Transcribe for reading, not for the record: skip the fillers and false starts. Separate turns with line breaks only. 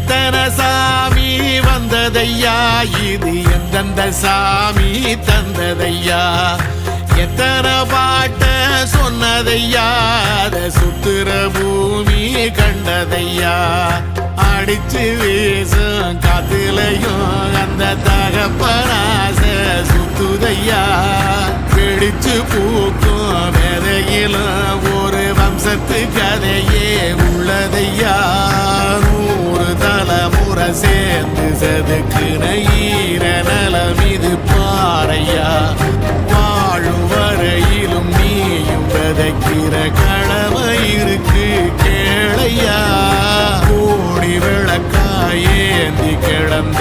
எத்தனை சாமி வந்ததையா, இது எந்தெந்த சாமி தந்ததையா, எத்தனை பாட்ட சொன்னதையா, அத சுத்துற பூமி கண்டதையா, அடிச்சு வீசும் காத்துலையும் அந்த தகப்பனாச சுத்துதையா, பிடிச்சு பூக்கும் விதையிலும் ஒரு வம்சத்து கதையே உள்ளதையா, 100 தலைமுறை சேர்ந்து செதுக்குன ஈர நலம் இது பாறையா, வாழும் வரையிலும் நீயும் விதைக்கிற கடமை இருக்கு கேளையா, கோடி விளக்காயேந்தி கிடந்த